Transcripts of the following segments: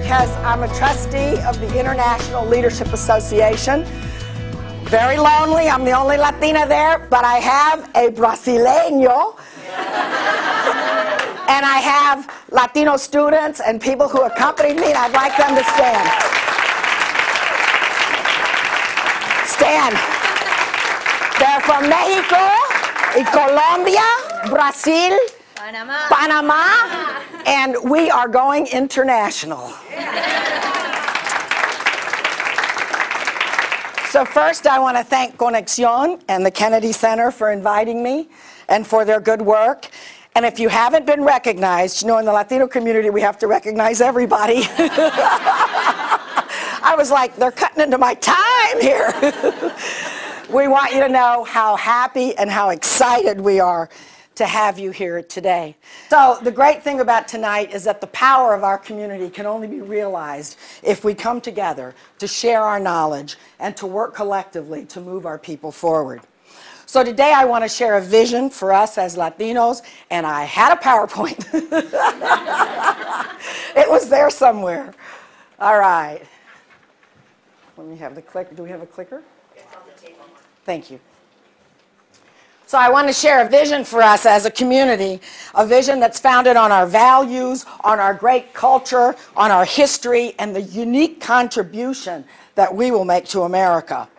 because I'm a trustee of the International Leadership Association. Very lonely, I'm the only Latina there, but I have a Brasileño. And I have Latino students and people who accompany me, and I'd like them to stand. Stand. They're from Mexico, Colombia, Brazil, Panama, and we are going international. So first I want to thank Conexión and the Kennedy Center for inviting me and for their good work. And if you haven't been recognized, you know, in the Latino community we have to recognize everybody. I was like, they're cutting into my time here. We want you to know how happy and how excited we are to have you here today. So the great thing about tonight is that the power of our community can only be realized if we come together to share our knowledge and to work collectively to move our people forward. So today I want to share a vision for us as Latinos, and I had a PowerPoint. It was there somewhere. All right. Let me have the clicker. Do we have a clicker? It's on the table. Thank you. So I want to share a vision for us as a community, a vision that's founded on our values, on our great culture, on our history, and the unique contribution that we will make to America.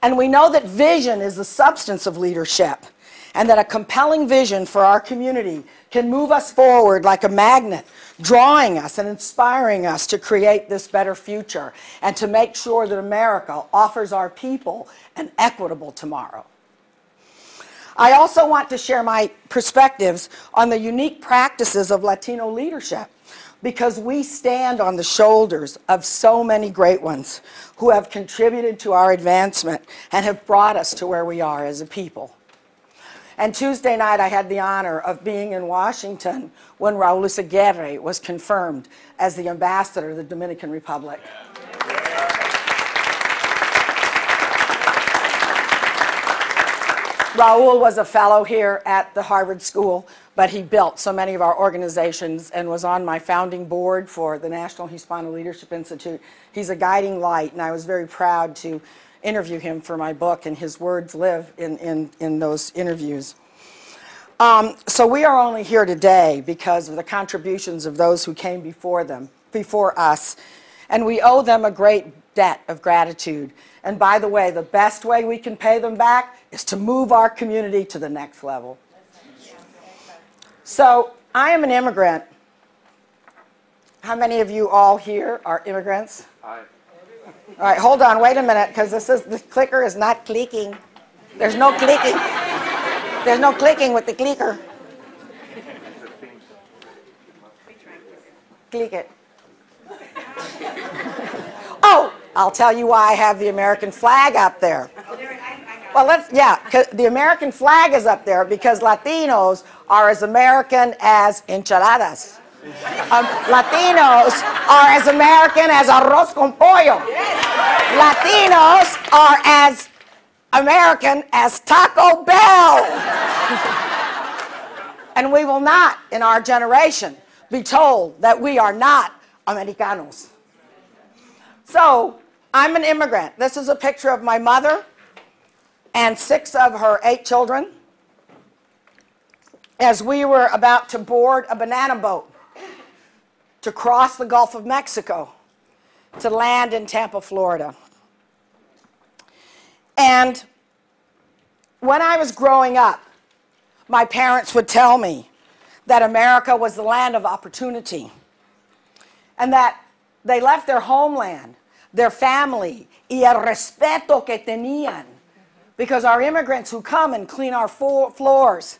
And we know that vision is the substance of leadership, and that a compelling vision for our community can move us forward like a magnet, drawing us and inspiring us to create this better future and to make sure that America offers our people an equitable tomorrow. I also want to share my perspectives on the unique practices of Latino leadership, because we stand on the shoulders of so many great ones who have contributed to our advancement and have brought us to where we are as a people. And Tuesday night I had the honor of being in Washington when Raul Aguirre was confirmed as the ambassador of the Dominican Republic. Raul was a fellow here at the Harvard School, but he built so many of our organizations and was on my founding board for the National Hispano Leadership Institute. He's a guiding light, and I was very proud to interview him for my book, and his words live in those interviews. So we are only here today because of the contributions of those who came before us, and we owe them a great debt of gratitude. And by the way, the best way we can pay them back is to move our community to the next level. So I am an immigrant. How many of you all here are immigrants? Hi. All right, hold on, wait a minute, because the clicker is not clicking. There's no clicking. There's no clicking with the clicker. Click it. Oh, I'll tell you why I have the American flag up there. Well, the American flag is up there because Latinos are as American as enchiladas. Latinos are as American as arroz con pollo. Latinos are as American as Taco Bell. And we will not, in our generation, be told that we are not Americanos. So, I'm an immigrant. This is a picture of my mother and 6 of her 8 children as we were about to board a banana boat to cross the Gulf of Mexico to land in Tampa, Florida. And when I was growing up, my parents would tell me that America was the land of opportunity and that they left their homeland, their family, y el respeto que tenían, because our immigrants who come and clean our floors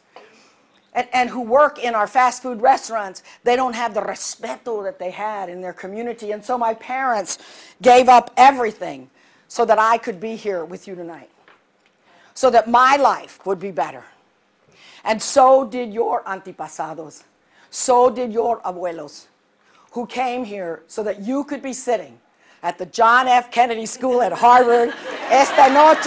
and who work in our fast food restaurants, they don't have the respeto that they had in their community. And so my parents gave up everything so that I could be here with you tonight, so that my life would be better. And so did your antepasados. So did your abuelos, who came here so that you could be sitting at the John F. Kennedy School at Harvard esta noche.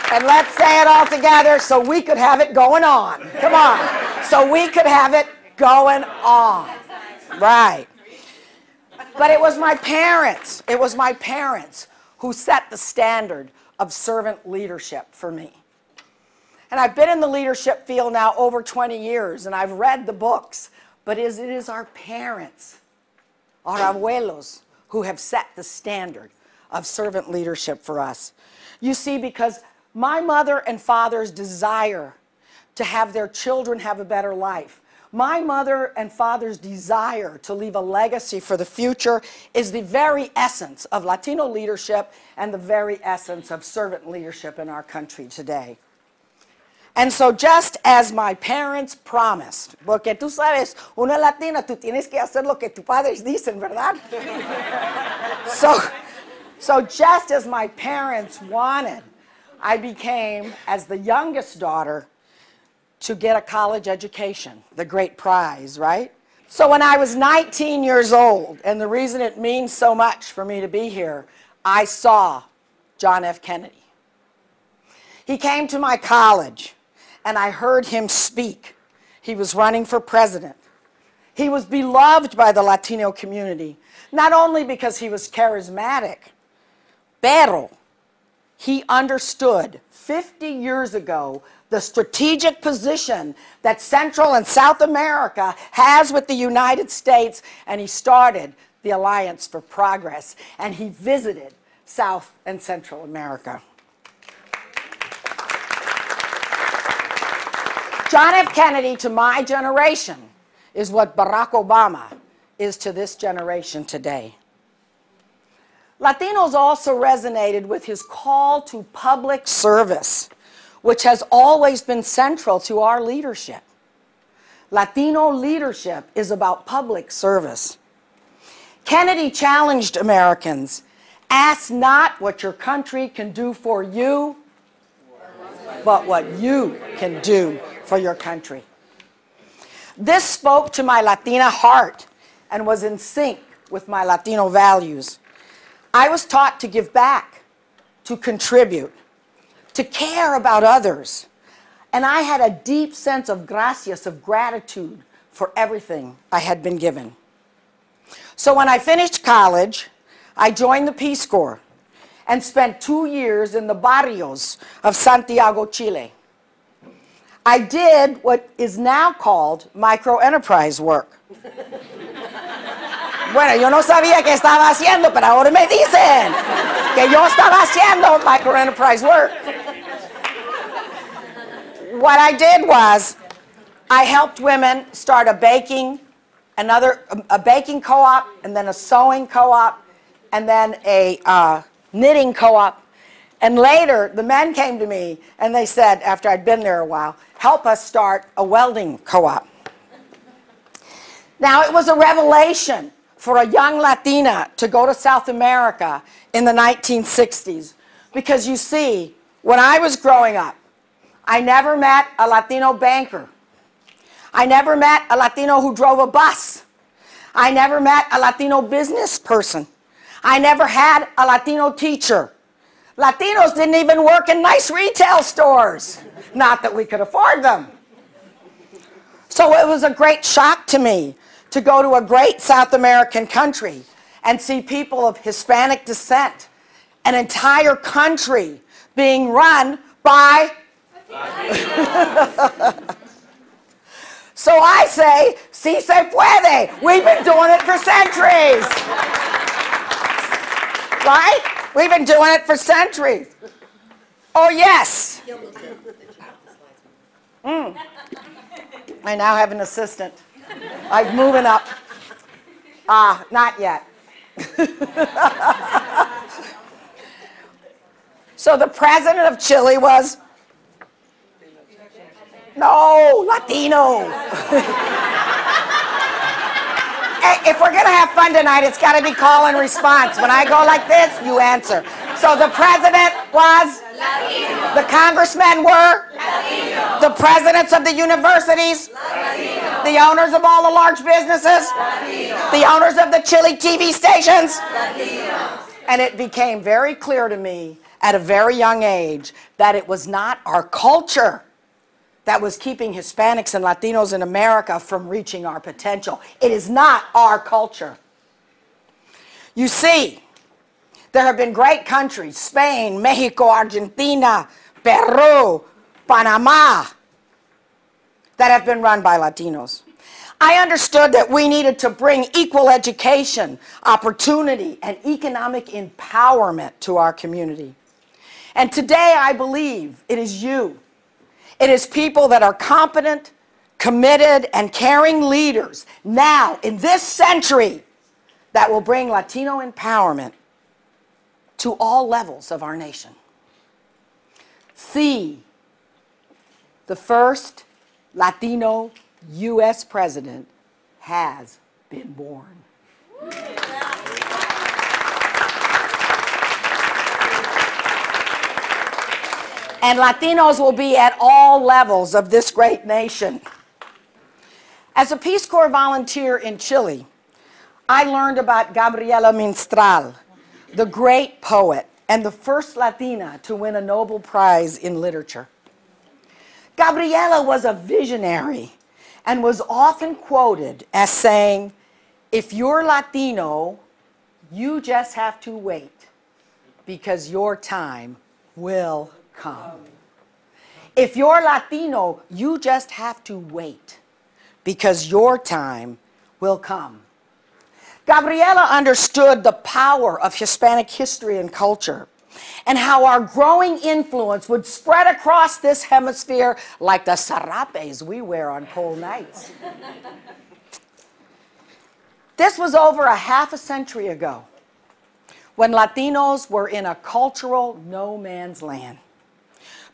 And let's say it all together so we could have it going on. Come on. So we could have it going on. Right. But it was my parents. It was my parents who set the standard of servant leadership for me. And I've been in the leadership field now over 20 years, and I've read the books, but it is our parents, our abuelos, who have set the standard of servant leadership for us. You see, because my mother and father's desire to have their children have a better life, my mother and father's desire to leave a legacy for the future is the very essence of Latino leadership and the very essence of servant leadership in our country today. And so just as my parents promised, porque tú sabes, una latina, tú tienes que hacer lo que tus padres dicen, ¿verdad? So just as my parents wanted, I became, as the youngest daughter, to get a college education, the great prize, right? So when I was 19 years old, and the reason it means so much for me to be here, I saw John F. Kennedy. He came to my college, and I heard him speak. He was running for president. He was beloved by the Latino community, not only because he was charismatic, pero he understood 50 years ago the strategic position that Central and South America has with the United States, and he started the Alliance for Progress, and he visited South and Central America. John F. Kennedy, to my generation, is what Barack Obama is to this generation today. Latinos also resonated with his call to public service, which has always been central to our leadership. Latino leadership is about public service. Kennedy challenged Americans, ask not what your country can do for you, but what you can do for your country. This spoke to my Latina heart and was in sync with my Latino values. I was taught to give back, to contribute, to care about others. And I had a deep sense of gracias, of gratitude for everything I had been given. So when I finished college, I joined the Peace Corps and spent 2 years in the barrios of Santiago, Chile. I did what is now called micro-enterprise work. Bueno, yo no sabía qué estaba haciendo, pero ahora me dicen que yo estaba haciendo micro-enterprise work. What I did was, I helped women start a baking co-op, and then a sewing co-op, and then a knitting co-op. And later, the men came to me, and they said, after I'd been there a while, help us start a welding co-op. Now, it was a revelation for a young Latina to go to South America in the 1960s. Because you see, when I was growing up, I never met a Latino banker. I never met a Latino who drove a bus. I never met a Latino business person. I never had a Latino teacher. Latinos didn't even work in nice retail stores. Not that we could afford them. So it was a great shock to me to go to a great South American country and see people of Hispanic descent, an entire country being run by So I say, si se puede. We've been doing it for centuries. Right? We've been doing it for centuries. Oh, yes. I now have an assistant. I'm moving up. Not yet. So the president of Chile was, no, Latino. Hey, if we're going to have fun tonight, it's got to be call and response. When I go like this, you answer. So the president was? Latino. The congressmen were? Latino. The presidents of the universities? Latino. The owners of all the large businesses? Latino. The owners of the Chile TV stations? Latino. And it became very clear to me at a very young age that it was not our culture that was keeping Hispanics and Latinos in America from reaching our potential. It is not our culture. You see, there have been great countries, Spain, Mexico, Argentina, Peru, Panama, that have been run by Latinos. I understood that we needed to bring equal education, opportunity, and economic empowerment to our community. And today I believe it is you. It is people that are competent, committed, and caring leaders now in this century that will bring Latino empowerment to all levels of our nation. See, the first Latino U.S. president has been born. And Latinos will be at all levels of this great nation. As a Peace Corps volunteer in Chile, I learned about Gabriela Mistral, the great poet and the first Latina to win a Nobel Prize in literature. Gabriela was a visionary and was often quoted as saying, if you're Latino, you just have to wait because your time will come. If you're Latino, you just have to wait because your time will come. Gabriela understood the power of Hispanic history and culture and how our growing influence would spread across this hemisphere like the sarapes we wear on cold nights. This was over a half a century ago when Latinos were in a cultural no man's land.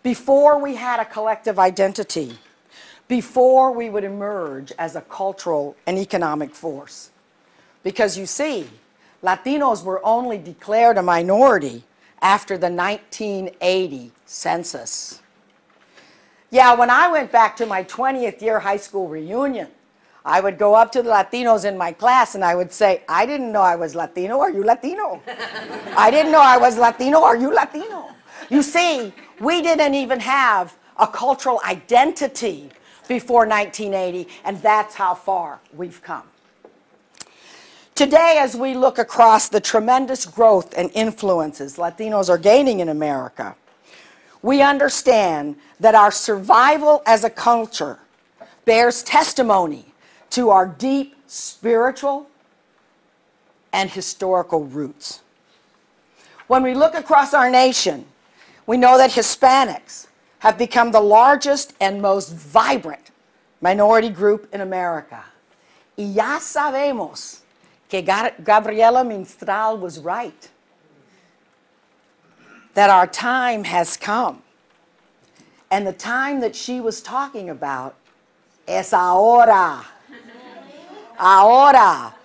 Before we had a collective identity, before we would emerge as a cultural and economic force. Because you see, Latinos were only declared a minority after the 1980 census. Yeah, when I went back to my 20th year high school reunion, I would go up to the Latinos in my class and I would say, I didn't know I was Latino, are you Latino? I didn't know I was Latino, are you Latino? You see, we didn't even have a cultural identity before 1980, and that's how far we've come. Today, as we look across the tremendous growth and influences Latinos are gaining in America, we understand that our survival as a culture bears testimony to our deep spiritual and historical roots. When we look across our nation, we know that Hispanics have become the largest and most vibrant minority group in America. Y ya sabemos que Gabriela Mistral was right, that our time has come. And the time that she was talking about es ahora. Ahora.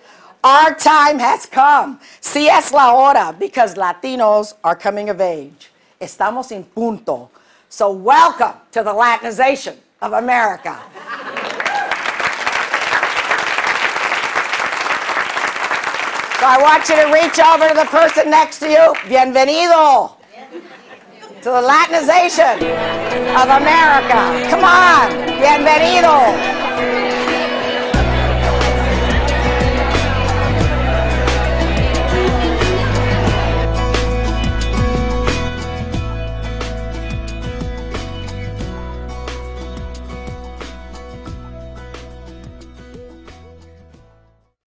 Our time has come. Si es la hora, because Latinos are coming of age. Estamos en punto. So welcome to the Latinization of America. So I want you to reach over to the person next to you. Bienvenido to the Latinization of America. Come on. Bienvenido.